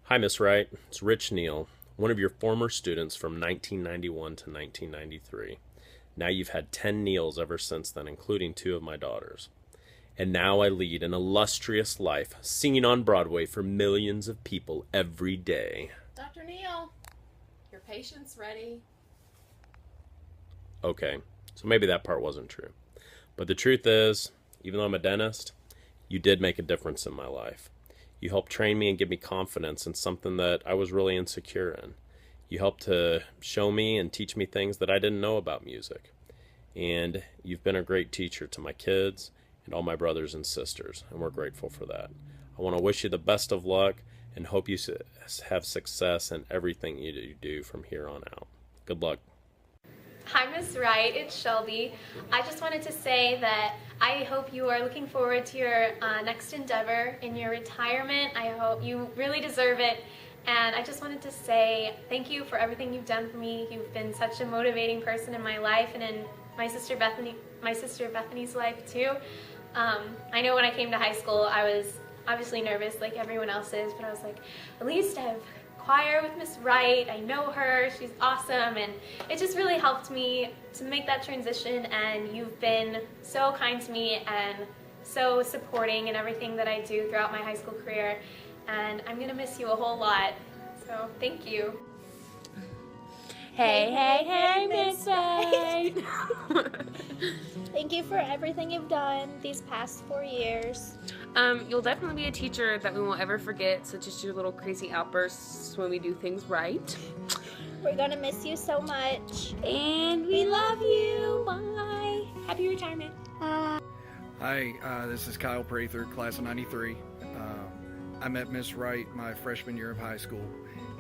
Hi, Miss Wright. It's Rich Neal, one of your former students from 1991 to 1993. Now you've had 10 Neals ever since then, including two of my daughters. And now I lead an illustrious life, singing on Broadway for millions of people every day. Dr. Neal, your patient's ready. Okay, so maybe that part wasn't true. But the truth is, even though I'm a dentist, you did make a difference in my life. You helped train me and give me confidence in something that I was really insecure in. You helped to show me and teach me things that I didn't know about music. And you've been a great teacher to my kids and all my brothers and sisters, and we're grateful for that. I want to wish you the best of luck and hope you have success in everything you do from here on out. Good luck. Hi, Miss Wright. It's Shelby. I just wanted to say that I hope you are looking forward to your next endeavor in your retirement. I hope you really deserve it. And I just wanted to say thank you for everything you've done for me. You've been such a motivating person in my life and in my sister Bethany's life too. I know when I came to high school, I was obviously nervous like everyone else is, but I was like, at least I have choir with Miss Wright. I know her, she's awesome, and it just really helped me to make that transition, and you've been so kind to me and so supporting in everything that I do throughout my high school career, and I'm gonna miss you a whole lot, so thank you. Hey, Miss Wright. Thank you for everything you've done these past 4 years. You'll definitely be a teacher that we won't ever forget, such as your little crazy outbursts when we do things right. We're gonna miss you so much. And we love you. Bye. Happy retirement. Hi, this is Kyle Prather, class of 93. I met Miss Wright my freshman year of high school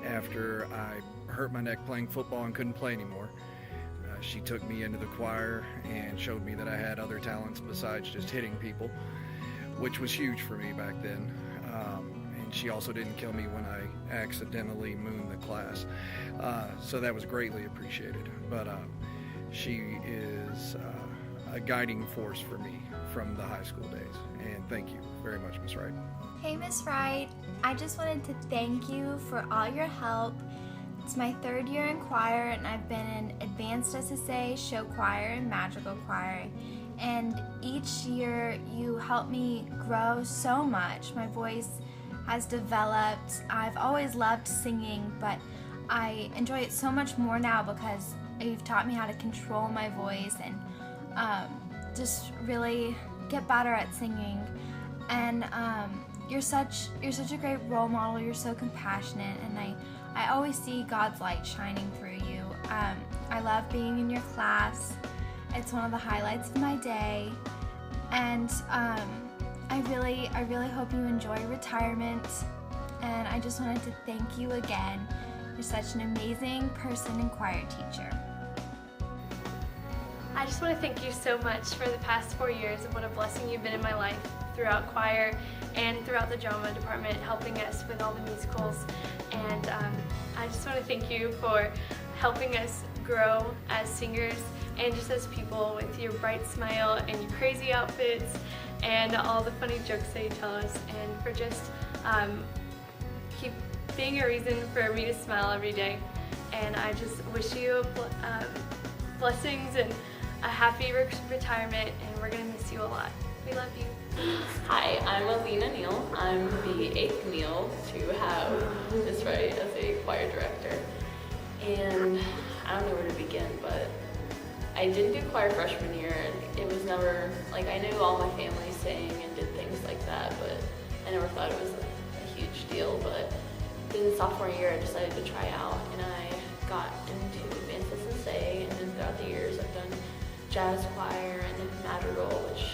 after I hurt my neck playing football and couldn't play anymore. She took me into the choir and showed me that I had other talents besides just hitting people, which was huge for me back then. And she also didn't kill me when I accidentally mooned the class. So that was greatly appreciated. But she is a guiding force for me from the high school days. And thank you very much, Miss Wright. Hey, Miss Wright. I just wanted to thank you for all your help. It's my 3rd year in choir, and I've been in advanced SSA, show choir, and magical choir. And each year you help me grow so much. My voice has developed. I've always loved singing, but I enjoy it so much more now because you've taught me how to control my voice and just really get better at singing. And you're such a great role model. You're so compassionate, and I always see God's light shining through you. I love being in your class. It's one of the highlights of my day, and I really hope you enjoy retirement. And I just wanted to thank you again. You're such an amazing person and choir teacher. I just want to thank you so much for the past 4 years and what a blessing you've been in my life throughout choir and throughout the drama department, helping us with all the musicals. And I just want to thank you for helping us grow as singers and just as people with your bright smile and your crazy outfits and all the funny jokes that you tell us, and for just keep being a reason for me to smile every day. And I just wish you blessings and a happy retirement, and we're going to miss you a lot. We love you. Hi, I'm Alina Neal. I'm the 8th Neal to have Miss Wright as a choir director. And I don't know where to begin, but I didn't do choir freshman year, and it was never, like, I knew all my family sang and did things like that, but I never thought it was a huge deal. But then sophomore year, I decided to try out, and I got into advanced SSA, and then throughout the years, I've done jazz choir and madrigal, which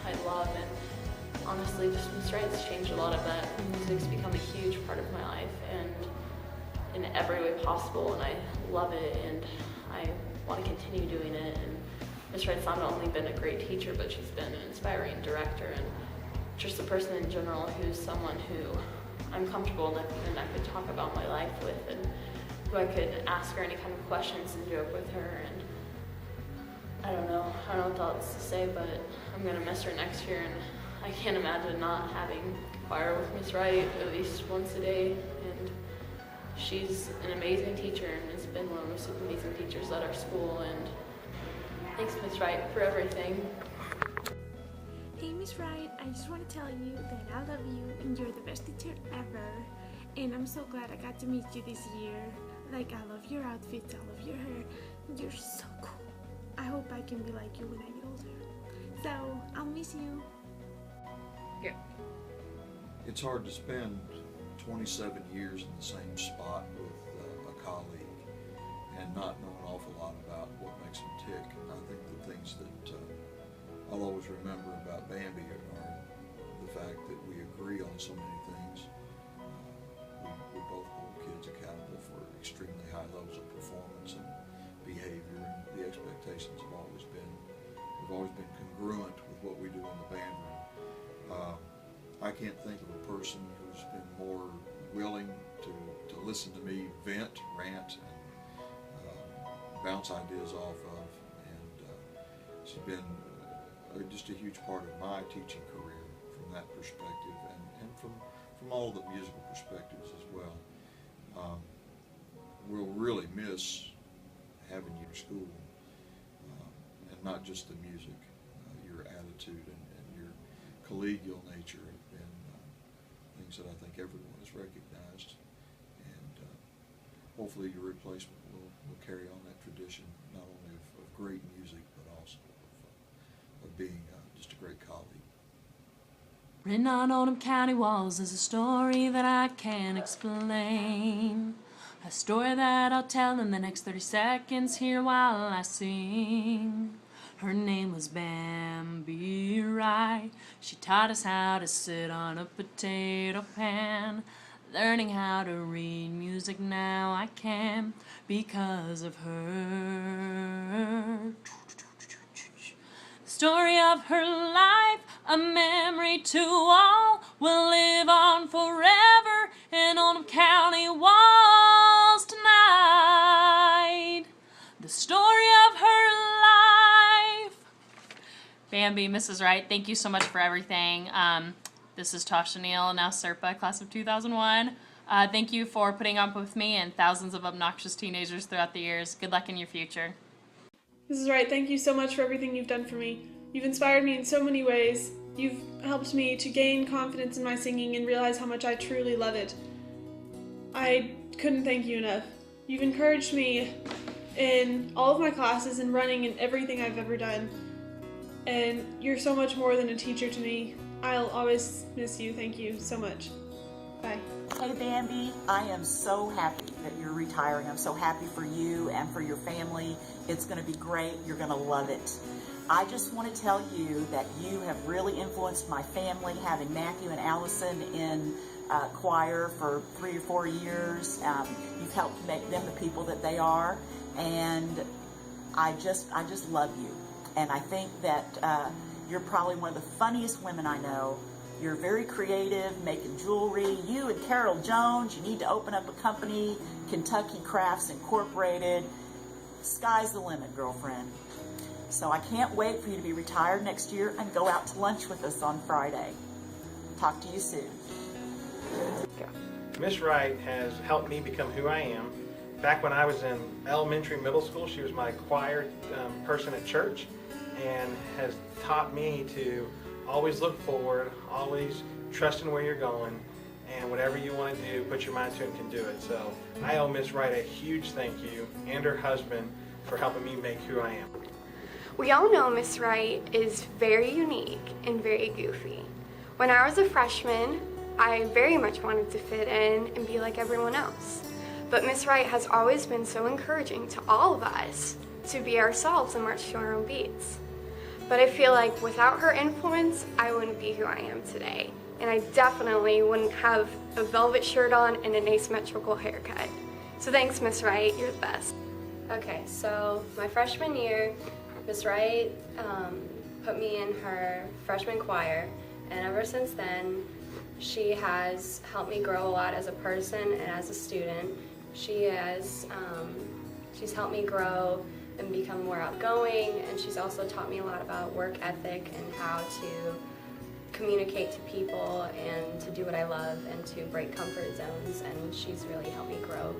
I love, and honestly, just Miss Wright's changed a lot of that. Music's become a huge part of my life, and in every way possible, and I love it, and I want to continue doing it. And Miss Wright's not only been a great teacher, but she's been an inspiring director, and just a person in general who's someone who I'm comfortable enough and I could talk about my life with, and who I could ask her any kind of questions and joke with her. And I don't know what else to say, but I'm gonna miss her next year, and I can't imagine not having choir with Miss Wright at least once a day. And she's an amazing teacher and has been one of the most amazing teachers at our school. And thanks, Miss Wright, for everything. Hey, Miss Wright, I just want to tell you that I love you and you're the best teacher ever. And I'm so glad I got to meet you this year. Like, I love your outfits, I love your hair. You're so cool. I hope I can be like you when I get older. So, I'll miss you. Yeah. It's hard to spend 27 years in the same spot with a colleague and not know an awful lot about what makes them tick. I think the things that I'll always remember about Bambi are the fact that we agree on so many things. We both hold kids accountable for extremely high levels of performance and behavior, and the expectations have always been congruent with what we do in the band room. I can't think of a person who's been more willing to listen to me vent, rant, and bounce ideas off of, and she's been just a huge part of my teaching career from that perspective, and from all the musical perspectives as well. We'll really miss having you in school, and not just the music, your attitude and your collegial nature have been things that I think everyone has recognized, and hopefully your replacement will carry on that tradition, not only of great music, but also of being just a great colleague. Written on Oldham County walls is a story that I can't explain. A story that I'll tell in the next 30 seconds here while I sing. Her name was Bambi Wright. She taught us how to sit on a potato pan. Learning how to read music now I can because of her. The story of her life, a memory to all, will live on forever in Oldham County walls tonight. The story of her life. Bambi, Mrs. Wright, thank you so much for everything. This is Tasha Neal, now Serpa, class of 2001. Thank you for putting up with me and thousands of obnoxious teenagers throughout the years. Good luck in your future. Mrs. Wright, thank you so much for everything you've done for me. You've inspired me in so many ways. You've helped me to gain confidence in my singing and realize how much I truly love it. I couldn't thank you enough. You've encouraged me in all of my classes and running and everything I've ever done. And you're so much more than a teacher to me. I'll always miss you. Thank you so much. Bye. Hey Bambi, I am so happy that you're retiring. I'm so happy for you and for your family. It's going to be great. You're going to love it. I just want to tell you that you have really influenced my family, having Matthew and Allison in choir for 3 or 4 years. You've helped make them the people that they are, and I just love you. And I think that you're probably one of the funniest women I know. You're very creative, making jewelry. You and Carol Jones, you need to open up a company, Kentucky Crafts Incorporated. Sky's the limit, girlfriend. So I can't wait for you to be retired next year and go out to lunch with us on Friday. Talk to you soon. Miss Wright has helped me become who I am. Back when I was in elementary, middle school, she was my choir person at church, and has taught me to always look forward, always trust in where you're going, and whatever you want to do, put your mind to it and can do it. So I owe Miss Wright a huge thank you, and her husband, for helping me make who I am. We all know Miss Wright is very unique and very goofy. When I was a freshman, I very much wanted to fit in and be like everyone else. But Miss Wright has always been so encouraging to all of us to be ourselves and march to our own beats. But I feel like without her influence, I wouldn't be who I am today. And I definitely wouldn't have a velvet shirt on and an asymmetrical haircut. So thanks, Miss Wright, you're the best. Okay, so my freshman year, Miss Wright put me in her freshman choir, and ever since then, she has helped me grow a lot as a person and as a student. She's helped me grow and become more outgoing, and she's also taught me a lot about work ethic and how to communicate to people and to do what I love and to break comfort zones, and she's really helped me grow,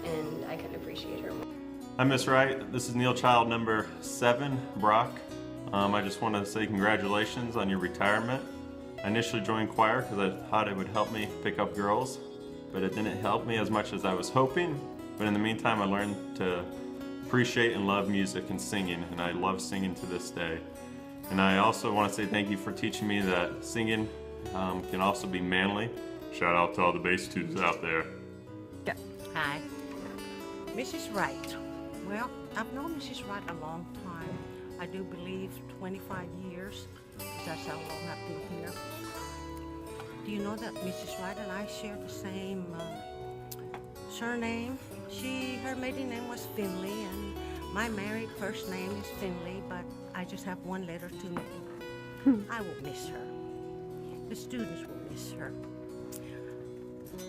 and I couldn't appreciate her more. Hi, Miss Wright. This is Neil Child number 7, Brock. I just want to say congratulations on your retirement. I initially joined choir because I thought it would help me pick up girls, but it didn't help me as much as I was hoping. But in the meantime, I learned to appreciate and love music and singing, and I love singing to this day. And I also want to say thank you for teaching me that singing can also be manly. Shout out to all the bass tubes out there. Hi. Mrs. Wright. Well, I've known Mrs. Wright a long time. I do believe 25 years. That's how long I've been here. Do you know that Mrs. Wright and I share the same surname? Her maiden name was Finley, and my married first name is Finley, but I just have one letter to name. I will miss her. The students will miss her.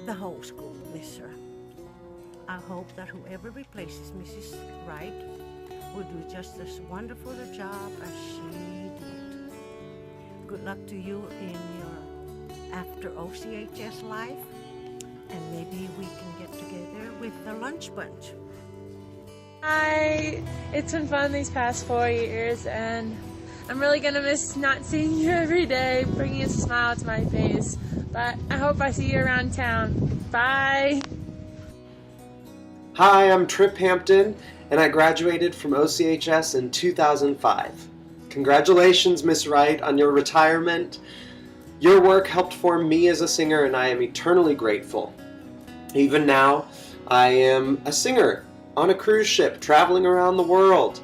The whole school will miss her. I hope that whoever replaces Mrs. Wright will do just as wonderful a job as she did. Good luck to you in your after OCHS life, and maybe we can get together with the lunch bunch. Hi, it's been fun these past 4 years, and I'm really gonna miss not seeing you every day, bringing a smile to my face, but I hope I see you around town. Bye! Hi, I'm Trip Hampton, and I graduated from OCHS in 2005. Congratulations, Miss Wright, on your retirement. Your work helped form me as a singer, and I am eternally grateful. Even now, I am a singer on a cruise ship traveling around the world.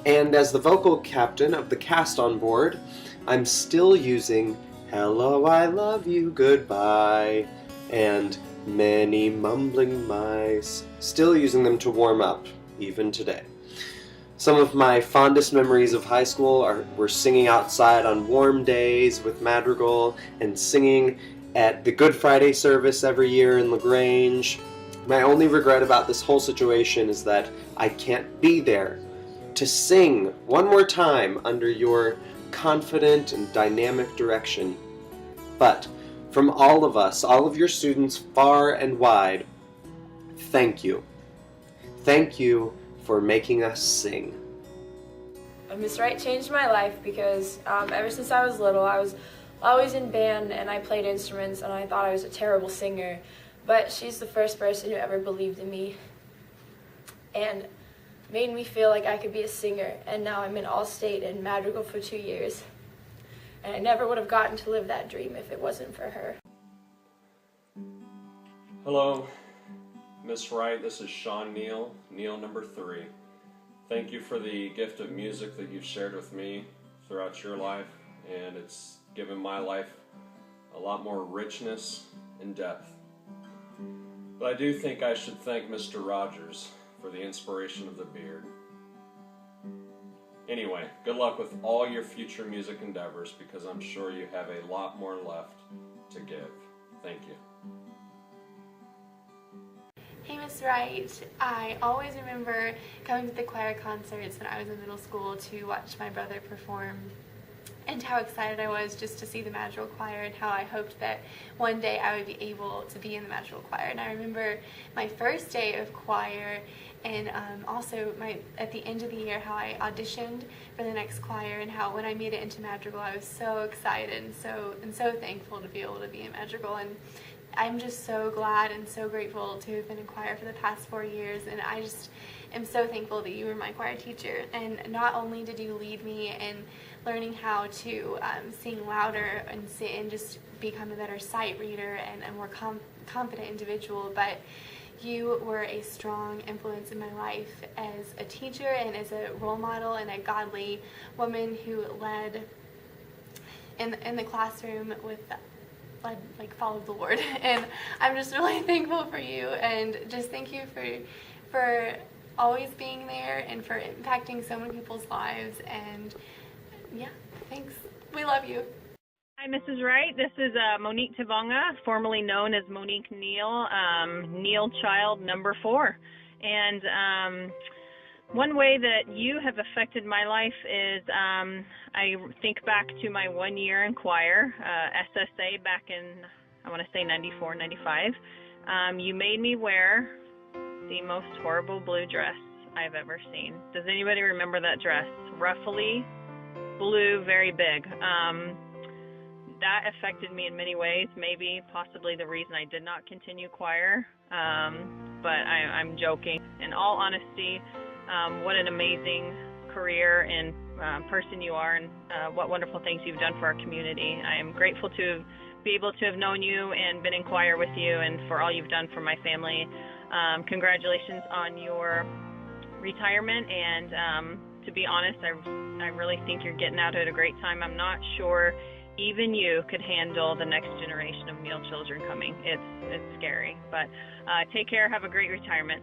And as the vocal captain of the cast on board, I'm still using "Hello, I love you, goodbye," and "Many mumbling mice," still using them to warm up, even today. Some of my fondest memories of high school were singing outside on warm days with Madrigal and singing at the Good Friday service every year in LaGrange. My only regret about this whole situation is that I can't be there to sing one more time under your confident and dynamic direction. But from all of us, all of your students far and wide, thank you. Thank you for making us sing. Miss Wright changed my life because ever since I was little, I was always in band and I played instruments and I thought I was a terrible singer. But she's the first person who ever believed in me and made me feel like I could be a singer. And now I'm in All-State and Madrigal for 2 years. And I never would have gotten to live that dream if it wasn't for her. Hello, Miss Wright. This is Sean Neal, Neal number 3. Thank you for the gift of music that you've shared with me throughout your life, and it's given my life a lot more richness and depth. But I do think I should thank Mr. Rogers for the inspiration of the beard. Anyway, good luck with all your future music endeavors, because I'm sure you have a lot more left to give. Thank you. Hey, Miss Wright. I always remember coming to the choir concerts when I was in middle school to watch my brother perform, and how excited I was just to see the Madrigal Choir, and how I hoped that one day I would be able to be in the Madrigal Choir. And I remember my first day of choir, and also at the end of the year, how I auditioned for the next choir, and how when I made it into Madrigal, I was so excited and so thankful to be able to be in Madrigal. And I'm just so glad and so grateful to have been in choir for the past 4 years, and I just am so thankful that you were my choir teacher. And not only did you lead me in learning how to sing louder and just become a better sight reader and a more confident individual, but you were a strong influence in my life as a teacher and as a role model and a godly woman who led in the classroom with followed the Lord. And I'm just really thankful for you, and just thank you for always being there and for impacting so many people's lives. And yeah, thanks. We love you. Hi, Mrs. Wright. This is Monique Tivonga, formerly known as Monique Neal, Neal Child number 4. And One way that you have affected my life is I think back to my 1 year in choir, SSA, back in, I want to say 94, 95. You made me wear the most horrible blue dress I've ever seen. Does anybody remember that dress? Ruffly, blue, very big. That affected me in many ways, maybe possibly the reason I did not continue choir, but I'm joking. In all honesty, what an amazing career and person you are, and what wonderful things you've done for our community. I am grateful to be able to have known you and been in choir with you, and for all you've done for my family. Congratulations on your retirement, and to be honest, I really think you're getting out at a great time. I'm not sure even you could handle the next generation of Neil children coming. It's scary, but take care. Have a great retirement.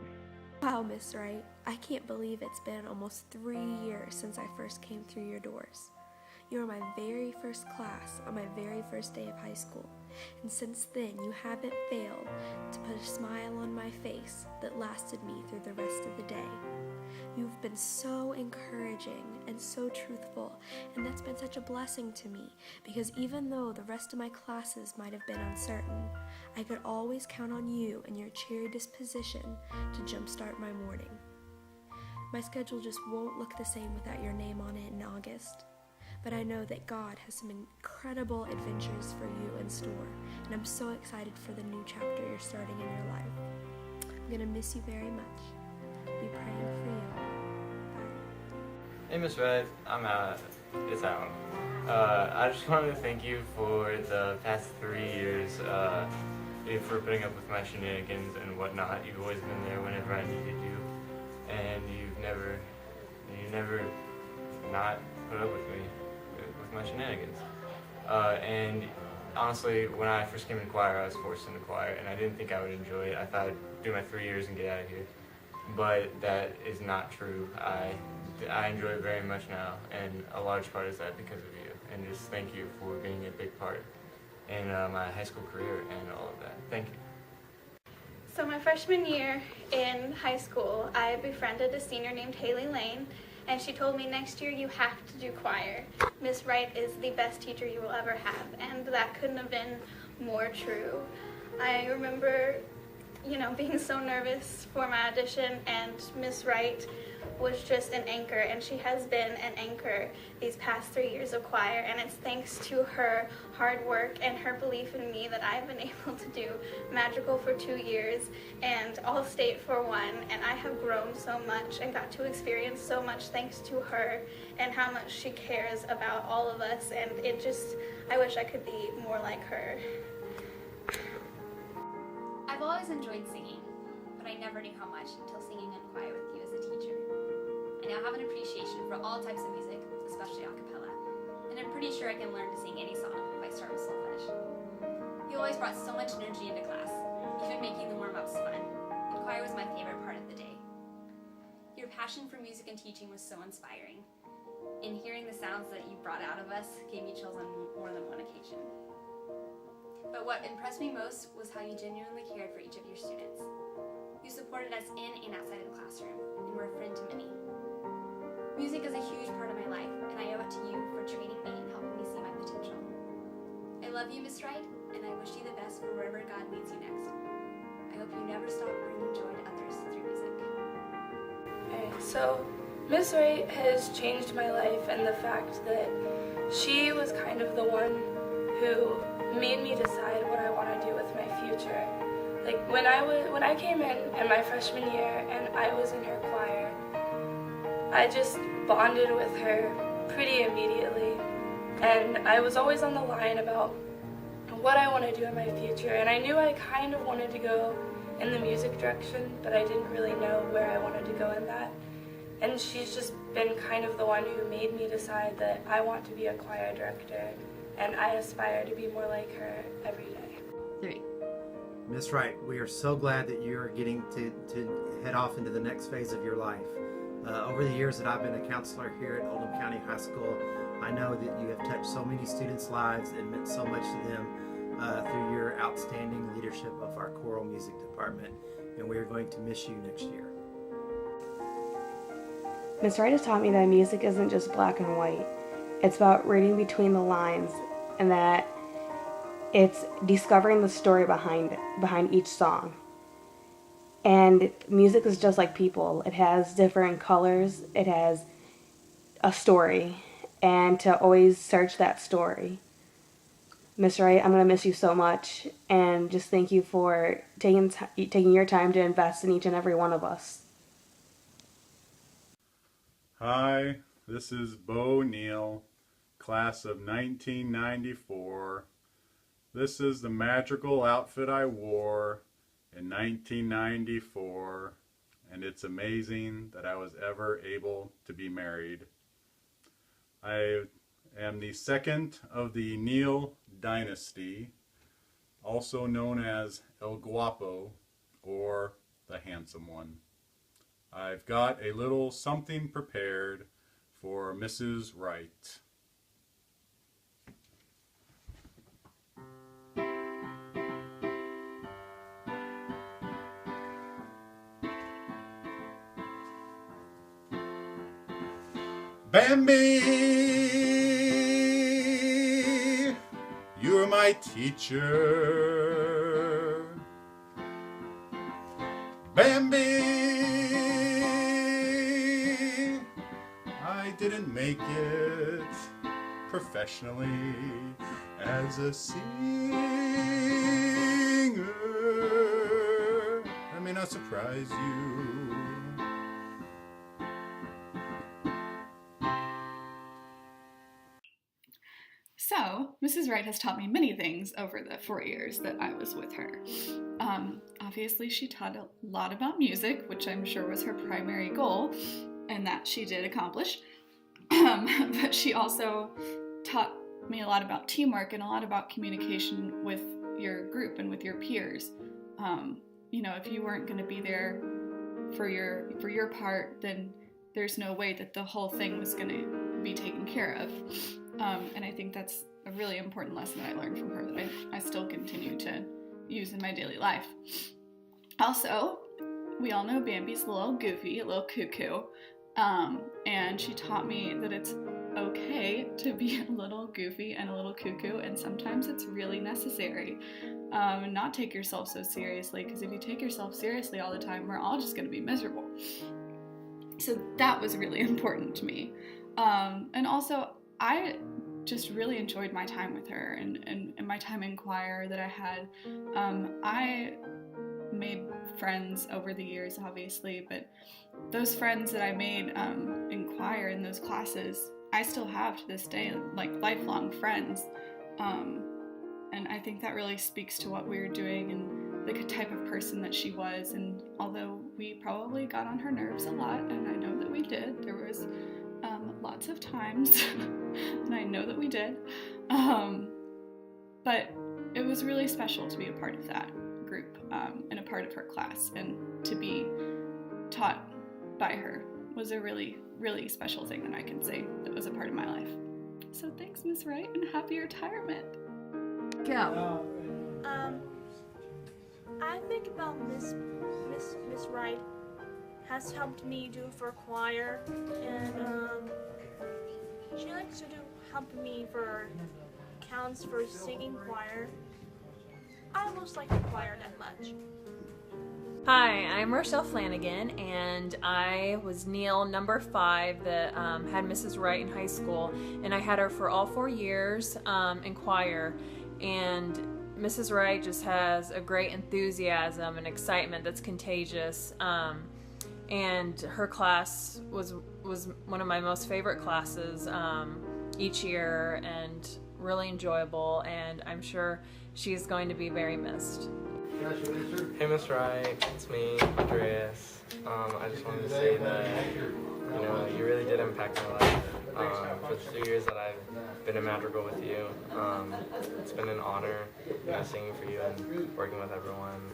Wow, Miss Wright, I can't believe it's been almost 3 years since I first came through your doors. You were my very first class on my very first day of high school, and since then you haven't failed to put a smile on my face that lasted me through the rest of the day. You've been so encouraging and so truthful, and that's been such a blessing to me, because even though the rest of my classes might have been uncertain, I could always count on you and your cheery disposition to jumpstart my morning. My schedule just won't look the same without your name on it in August, but I know that God has some incredible adventures for you in store, and I'm so excited for the new chapter you're starting in your life. I'm gonna miss you very much. Be praying for you. Hey, Miss Wright, it's Alan. I just wanted to thank you for the past 3 years, for putting up with my shenanigans and whatnot. You've always been there whenever I needed you, and you never not put up with me, with my shenanigans. And honestly, when I first came in choir, I was forced into choir, and I didn't think I would enjoy it. I thought I'd do my 3 years and get out of here, but that is not true. I enjoy it very much now, and a large part is that because of you, and just thank you for being a big part in my high school career and all of that. Thank you. So my freshman year in high school, I befriended a senior named Haley Lane, and she told me next year you have to do choir. Miss Wright is the best teacher you will ever have, and that couldn't have been more true. I remember, being so nervous for my audition, and Miss Wright was just an anchor, and she has been an anchor these past 3 years of choir, and it's thanks to her hard work and her belief in me that I've been able to do Magical for 2 years and All-State for 1, and I have grown so much and got to experience so much thanks to her and how much she cares about all of us, and I wish I could be more like her. I've always enjoyed singing, but I never knew how much until singing in choir with you as a teacher. I now have an appreciation for all types of music, especially a cappella, and I'm pretty sure I can learn to sing any song if I start with solfege. You always brought so much energy into class, even making the warm-ups fun, and choir was my favorite part of the day. Your passion for music and teaching was so inspiring, and hearing the sounds that you brought out of us gave me chills on more than one occasion. But what impressed me most was how you genuinely cared for each of your students. You supported us in and outside of the classroom, and were a friend to many. Music is a huge part of my life, and I owe it to you for training me and helping me see my potential. I love you, Miss Wright, and I wish you the best for wherever God leads you next. I hope you never stop bringing joy to others through music. Okay, so Miss Wright has changed my life, and the fact that she was kind of the one who made me decide what I want to do with my future. Like when I came in my freshman year and I was in her choir, I just bonded with her pretty immediately, and I was always on the line about what I want to do in my future, and I knew I kind of wanted to go in the music direction, but I didn't really know where I wanted to go in that. And she's just been kind of the one who made me decide that I want to be a choir director, and I aspire to be more like her every day. 3. Miss Wright, we are so glad that you are getting to head off into the next phase of your life. Over the years that I've been a counselor here at Oldham County High School, I know that you have touched so many students' lives and meant so much to them through your outstanding leadership of our choral music department, and we are going to miss you next year. Miss Wright has taught me that music isn't just black and white. It's about reading between the lines, and that it's discovering the story behind each song. And music is just like people. It has different colors, it has a story, and to always search that story. Miss Wright, I'm going to miss you so much, and just thank you for taking your time to invest in each and every one of us. Hi, this is Bo Neal, class of 1994. This is the magical outfit I wore in 1994, and it's amazing that I was ever able to be married. I am the second of the Neal dynasty, also known as El Guapo, or the Handsome One. I've got a little something prepared for Mrs. Wright. Bambi, you're my teacher. Bambi, I didn't make it professionally as a singer. That may not surprise you. So, Mrs. Wright has taught me many things over the 4 years that I was with her. Obviously, she taught a lot about music, which I'm sure was her primary goal, and that she did accomplish. But she also taught me a lot about teamwork and a lot about communication with your group and with your peers. You know, if you weren't going to be there for your part, then there's no way that the whole thing was going to be taken care of. And I think that's a really important lesson that I learned from her that I still continue to use in my daily life. Also, we all know Bambi's a little goofy, a little cuckoo, and she taught me that it's okay to be a little goofy and a little cuckoo, and sometimes it's really necessary. Not take yourself so seriously, because if you take yourself seriously all the time, we're all just going to be miserable. So that was really important to me. And also, I just really enjoyed my time with her and my time in choir that I had. I made friends over the years, obviously, but those friends that I made in choir in those classes, I still have to this day, like lifelong friends. And I think that really speaks to what we were doing and the type of person that she was. And although we probably got on her nerves a lot, and I know that we did, there was lots of times, and I know that we did, but it was really special to be a part of that group and a part of her class, and to be taught by her was a really, really special thing that I can say that was a part of my life. So thanks, Miss Wright, and happy retirement. Go. I think about Miss Wright has helped me do for choir, and she likes to help me for counts for singing choir. I almost like the choir that much. Hi, I'm Rochelle Flanagan, and I was Neal number 5 that had Mrs. Wright in high school, and I had her for all 4 years in choir. And Mrs. Wright just has a great enthusiasm and excitement that's contagious. And her class was one of my most favorite classes each year, and really enjoyable, and I'm sure she's going to be very missed. Hey Miss Wright, it's me, Andreas. I just wanted to say that, you know, you really did impact my life. For the 2 years that I've been in Madrigal with you, it's been an honor, you know, singing for you and working with everyone.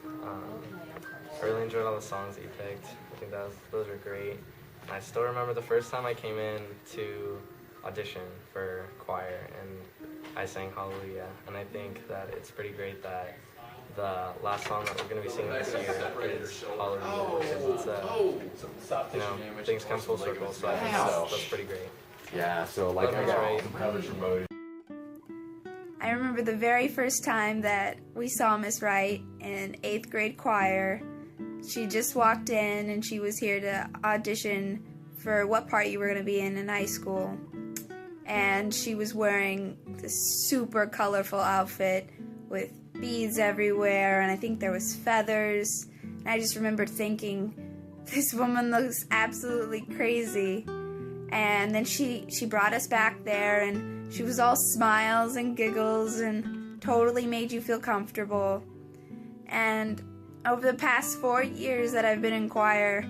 I really enjoyed all the songs that you picked. I think those were great. And I still remember the first time I came in to audition for choir and I sang Hallelujah. And I think that it's pretty great that the last song that we're going to be singing this year is Hallelujah, because it's, things come full circle, so I think that's pretty great. Yeah, so like I got coverage from Bodie. I remember the very first time that we saw Miss Wright in 8th grade choir. She just walked in and she was here to audition for what part you were going to be in high school. And she was wearing this super colorful outfit with beads everywhere, and I think there was feathers. And I just remember thinking, this woman looks absolutely crazy. And then she brought us back there, and she was all smiles and giggles and totally made you feel comfortable. And over the past 4 years that I've been in choir,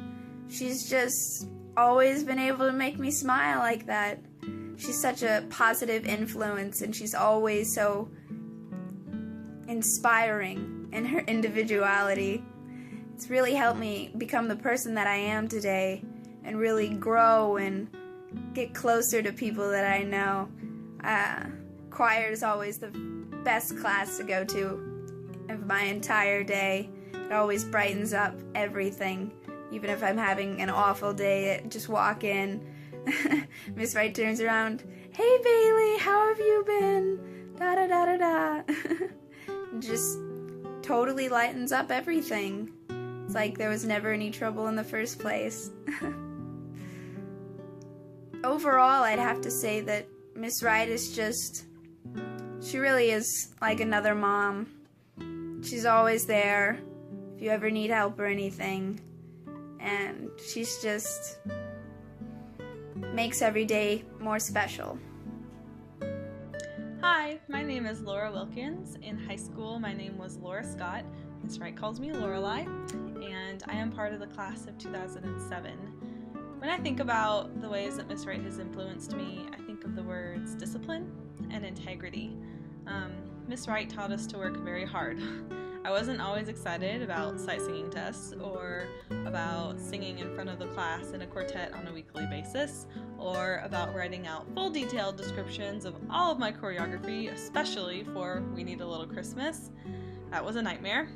she's just always been able to make me smile like that. She's such a positive influence, and she's always so inspiring in her individuality. It's really helped me become the person that I am today and really grow and get closer to people that I know. Choir is always the best class to go to of my entire day. It always brightens up everything. Even if I'm having an awful day, just walk in. Miss Wright turns around, "Hey Bailey, how have you been? Da da da da da." Just totally lightens up everything. It's like there was never any trouble in the first place. Overall, I'd have to say that Miss Wright is she really is like another mom. She's always there if you ever need help or anything. And she's just makes every day more special. Hi, my name is Laura Wilkins. In high school, my name was Laura Scott. Miss Wright calls me Lorelei, and I am part of the class of 2007. When I think about the ways that Miss Wright has influenced me, I think of the words discipline and integrity. Miss Wright taught us to work very hard. I wasn't always excited about sight singing tests or about singing in front of the class in a quartet on a weekly basis or about writing out full detailed descriptions of all of my choreography, especially for We Need a Little Christmas. That was a nightmare.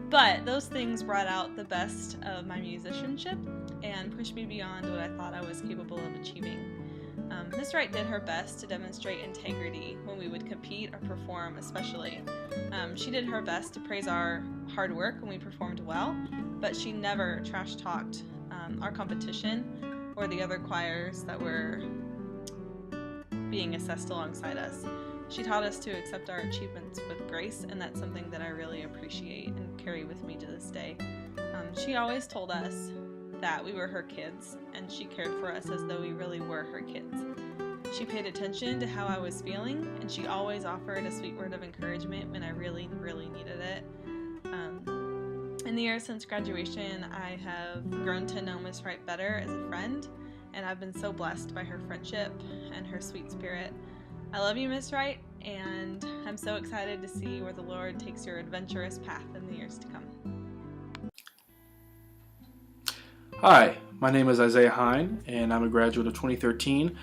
But those things brought out the best of my musicianship and pushed me beyond what I thought I was capable of achieving. Miss Wright did her best to demonstrate integrity when we would compete or perform, especially. She did her best to praise our hard work when we performed well, but she never trash-talked our competition or the other choirs that were being assessed alongside us. She taught us to accept our achievements with grace, and that's something that I really appreciate and carry with me to this day. She always told us that we were her kids, and she cared for us as though we really were her kids. She paid attention to how I was feeling, and she always offered a sweet word of encouragement when I really, really needed it. In the years since graduation, I have grown to know Miss Wright better as a friend, and I've been so blessed by her friendship and her sweet spirit. I love you, Miss Wright, and I'm so excited to see where the Lord takes your adventurous path in the years to come. Hi, my name is Isaiah Hine, and I'm a graduate of 2013.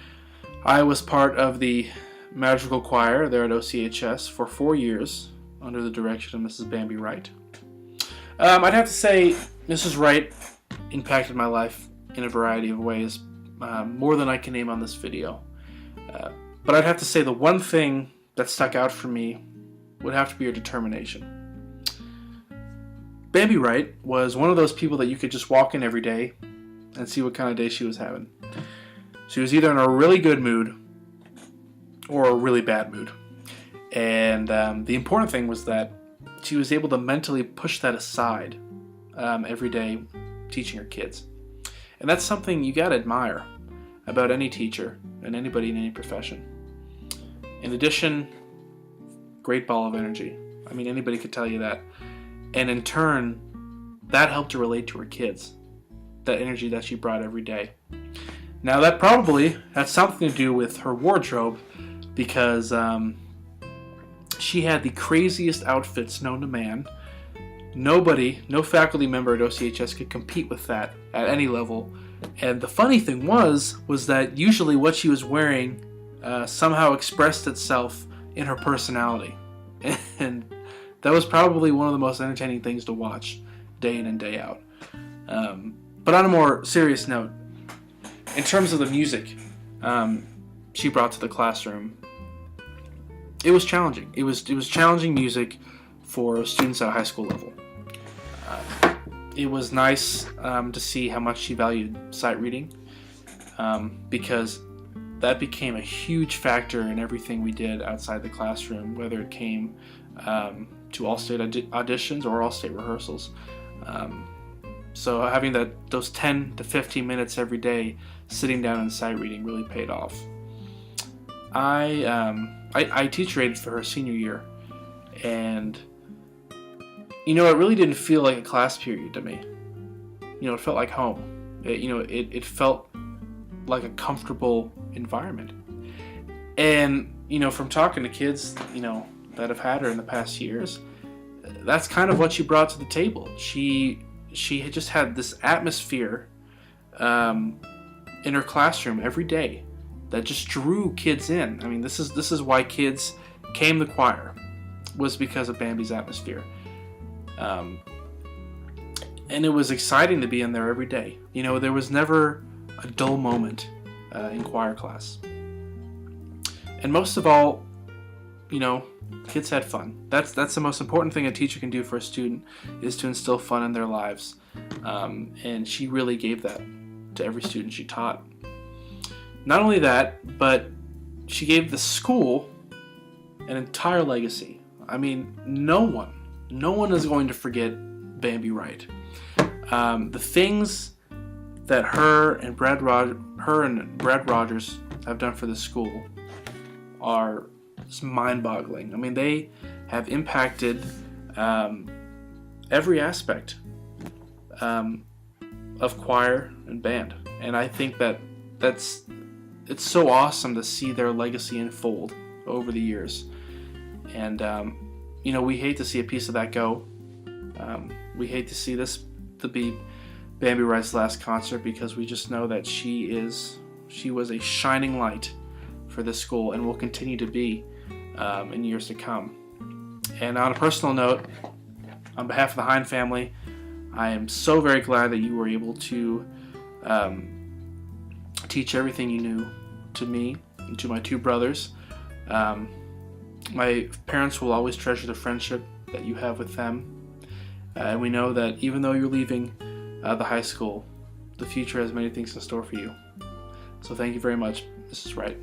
I was part of the magical choir there at OCHS for 4 years under the direction of Mrs. Bambi Wright. I'd have to say Mrs. Wright impacted my life in a variety of ways, more than I can name on this video. But I'd have to say the one thing that stuck out for me would have to be her determination. Bambi Wright was one of those people that you could just walk in every day and see what kind of day she was having. She was either in a really good mood or a really bad mood. And the important thing was that she was able to mentally push that aside every day teaching her kids. And that's something you gotta admire about any teacher and anybody in any profession. In addition, great ball of energy. I mean, anybody could tell you that. And in turn, that helped her relate to her kids, that energy that she brought every day. Now that probably had something to do with her wardrobe, because she had the craziest outfits known to man. No faculty member at OCHS could compete with that at any level. And the funny thing was that usually what she was wearing somehow expressed itself in her personality. And that was probably one of the most entertaining things to watch day in and day out. But on a more serious note, in terms of the music she brought to the classroom, it was challenging. It was challenging music for students at a high school level. It was nice to see how much she valued sight reading, because that became a huge factor in everything we did outside the classroom, whether it came to all-state auditions or all-state rehearsals. So having those 10 to 15 minutes every day sitting down and sight reading really paid off. I teacher aided for her senior year, and it really didn't feel like a class period to me. It felt like home. It felt like a comfortable environment. And from talking to kids that have had her in the past years, that's kind of what she brought to the table. She had just had this atmosphere in her classroom every day that just drew kids in. I mean, this is why kids came to choir, was because of Bambi's atmosphere. And it was exciting to be in there every day. There was never a dull moment in choir class. And most of all, kids had fun. That's the most important thing a teacher can do for a student, is to instill fun in their lives. And she really gave that to every student she taught. Not only that, but she gave the school an entire legacy. I mean, no one is going to forget Bambi Wright. The things that her and Brad Rogers have done for the school are mind-boggling. I mean, they have impacted every aspect of choir and band, and I think it's so awesome to see their legacy unfold over the years. And we hate to see a piece of that go. We hate to see this to be Bambi Wright's last concert, because we just know that she was a shining light for this school and will continue to be in years to come. And on a personal note, on behalf of the Hine family, I am so very glad that you were able to teach everything you knew to me and to my two brothers. My parents will always treasure the friendship that you have with them. And we know that even though you're leaving the high school, the future has many things in store for you. So thank you very much, Mrs. Wright.